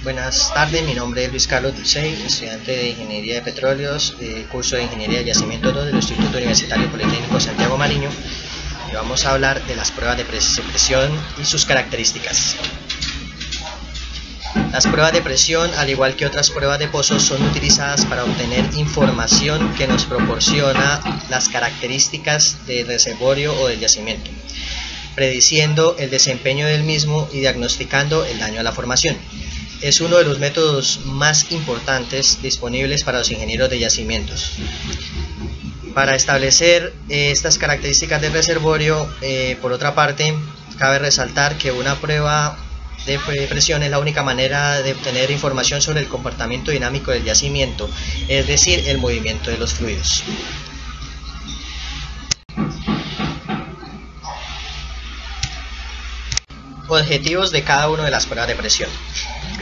Buenas tardes, mi nombre es Luis Carlos Dulcey, estudiante de Ingeniería de Petróleos, curso de Ingeniería de Yacimiento 2 del Instituto Universitario Politécnico Santiago Mariño, y vamos a hablar de las pruebas de presión y sus características. Las pruebas de presión, al igual que otras pruebas de pozos, son utilizadas para obtener información que nos proporciona las características del reservorio o del yacimiento, prediciendo el desempeño del mismo y diagnosticando el daño a la formación. Es uno de los métodos más importantes disponibles para los ingenieros de yacimientos. Para establecer estas características del reservorio, por otra parte, cabe resaltar que una prueba de presión es la única manera de obtener información sobre el comportamiento dinámico del yacimiento, es decir, el movimiento de los fluidos. Objetivos de cada una de las pruebas de presión.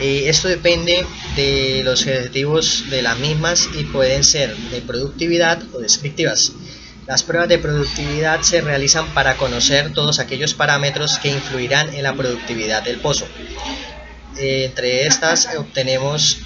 Esto depende de los objetivos de las mismas y pueden ser de productividad o descriptivas. Las pruebas de productividad se realizan para conocer todos aquellos parámetros que influirán en la productividad del pozo. Entre estas obtenemos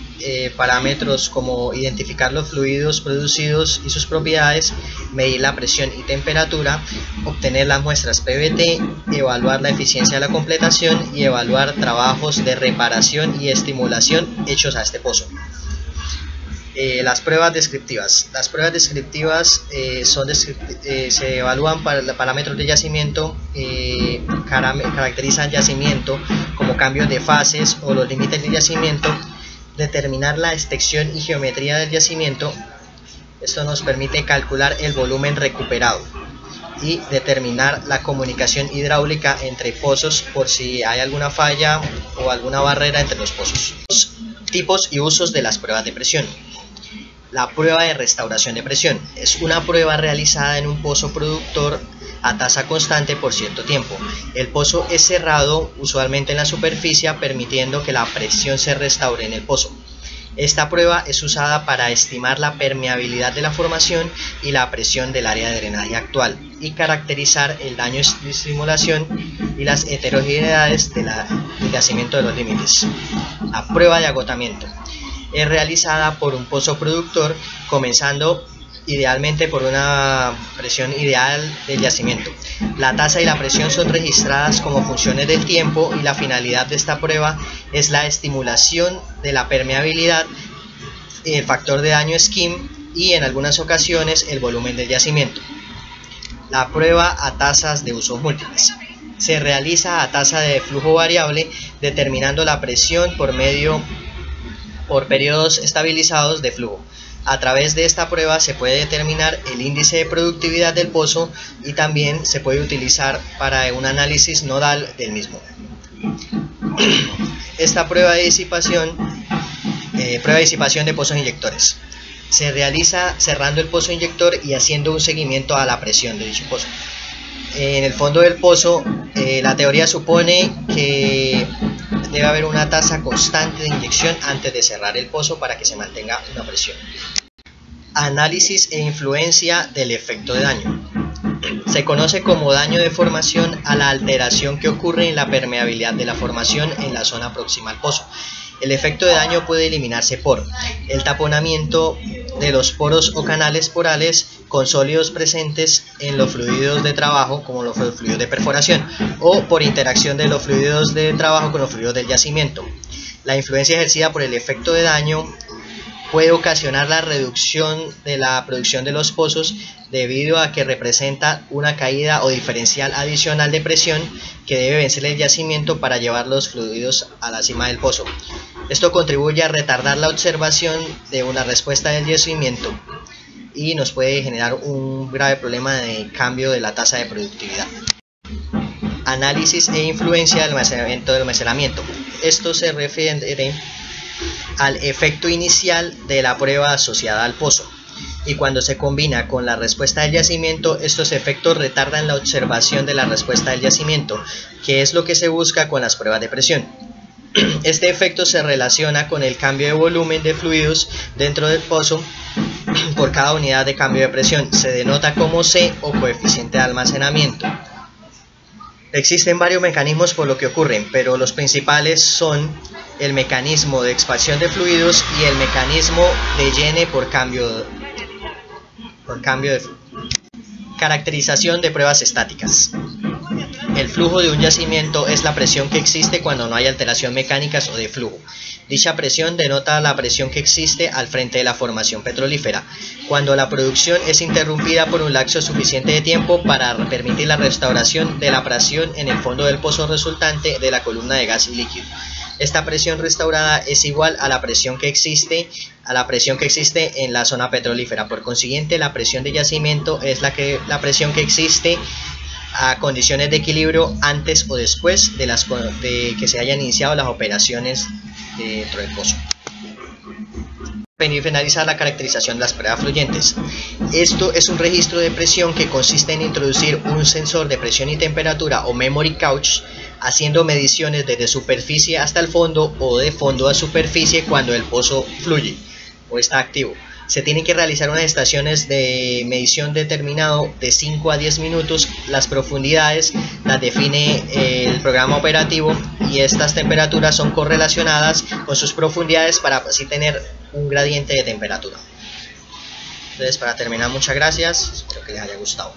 parámetros como identificar los fluidos producidos y sus propiedades, medir la presión y temperatura, obtener las muestras PVT, evaluar la eficiencia de la completación y evaluar trabajos de reparación y estimulación hechos a este pozo. Las pruebas descriptivas. Las pruebas descriptivas se evalúan para parámetros de yacimiento, caracterizan yacimiento como cambios de fases o los límites del yacimiento, determinar la extensión y geometría del yacimiento. Esto nos permite calcular el volumen recuperado y determinar la comunicación hidráulica entre pozos por si hay alguna falla o alguna barrera entre los pozos. Tipos y usos de las pruebas de presión. La prueba de restauración de presión es una prueba realizada en un pozo productor a tasa constante por cierto tiempo. El pozo es cerrado usualmente en la superficie, permitiendo que la presión se restaure en el pozo. Esta prueba es usada para estimar la permeabilidad de la formación y la presión del área de drenaje actual y caracterizar el daño de estimulación y las heterogeneidades del yacimiento de los límites. La prueba de agotamiento es realizada por un pozo productor, comenzando idealmente por una presión ideal del yacimiento. La tasa y la presión son registradas como funciones del tiempo y la finalidad de esta prueba es la estimulación de la permeabilidad, el factor de daño skim y en algunas ocasiones el volumen del yacimiento. La prueba a tasas de usos múltiples. Se realiza a tasa de flujo variable, determinando la presión por periodos estabilizados de flujo. A través de esta prueba se puede determinar el índice de productividad del pozo y también se puede utilizar para un análisis nodal del mismo. Esta prueba de disipación de pozos inyectores. Se realiza cerrando el pozo inyector y haciendo un seguimiento a la presión de dicho pozo. En el fondo del pozo, la teoría supone que debe haber una tasa constante de inyección antes de cerrar el pozo para que se mantenga una presión. Análisis e influencia del efecto de daño. Se conoce como daño de formación a la alteración que ocurre en la permeabilidad de la formación en la zona próxima al pozo. El efecto de daño puede eliminarse por el taponamiento de los poros o canales porales con sólidos presentes en los fluidos de trabajo, como los fluidos de perforación, o por interacción de los fluidos de trabajo con los fluidos del yacimiento. La influencia ejercida por el efecto de daño puede ocasionar la reducción de la producción de los pozos debido a que representa una caída o diferencial adicional de presión que debe vencer el yacimiento para llevar los fluidos a la cima del pozo. Esto contribuye a retardar la observación de una respuesta del yacimiento y nos puede generar un grave problema de cambio de la tasa de productividad. Análisis e influencia del almacenamiento. Esto se refiere al efecto inicial de la prueba asociada al pozo, y cuando se combina con la respuesta del yacimiento, estos efectos retardan la observación de la respuesta del yacimiento, que es lo que se busca con las pruebas de presión. Este efecto se relaciona con el cambio de volumen de fluidos dentro del pozo por cada unidad de cambio de presión. Se denota como C o coeficiente de almacenamiento. Existen varios mecanismos por lo que ocurren, pero los principales son el mecanismo de expansión de fluidos y el mecanismo de llene por cambio de flujo. Caracterización de pruebas estáticas. El flujo de un yacimiento es la presión que existe cuando no hay alteración mecánicas o de flujo. Dicha presión denota la presión que existe al frente de la formación petrolífera, cuando la producción es interrumpida por un lapso suficiente de tiempo para permitir la restauración de la presión en el fondo del pozo resultante de la columna de gas y líquido. Esta presión restaurada es igual a la presión que existe en la zona petrolífera. Por consiguiente, la presión de yacimiento es la presión que existe a condiciones de equilibrio antes o después de que se hayan iniciado las operaciones dentro del pozo. Finalizar la caracterización de las pruebas fluyentes. Esto es un registro de presión que consiste en introducir un sensor de presión y temperatura o memory couch, haciendo mediciones desde superficie hasta el fondo o de fondo a superficie cuando el pozo fluye o está activo. Se tienen que realizar unas estaciones de medición determinado de 5 a 10 minutos. Las profundidades las define el programa operativo y estas temperaturas son correlacionadas con sus profundidades para así tener un gradiente de temperatura. Entonces, para terminar, muchas gracias, espero que les haya gustado.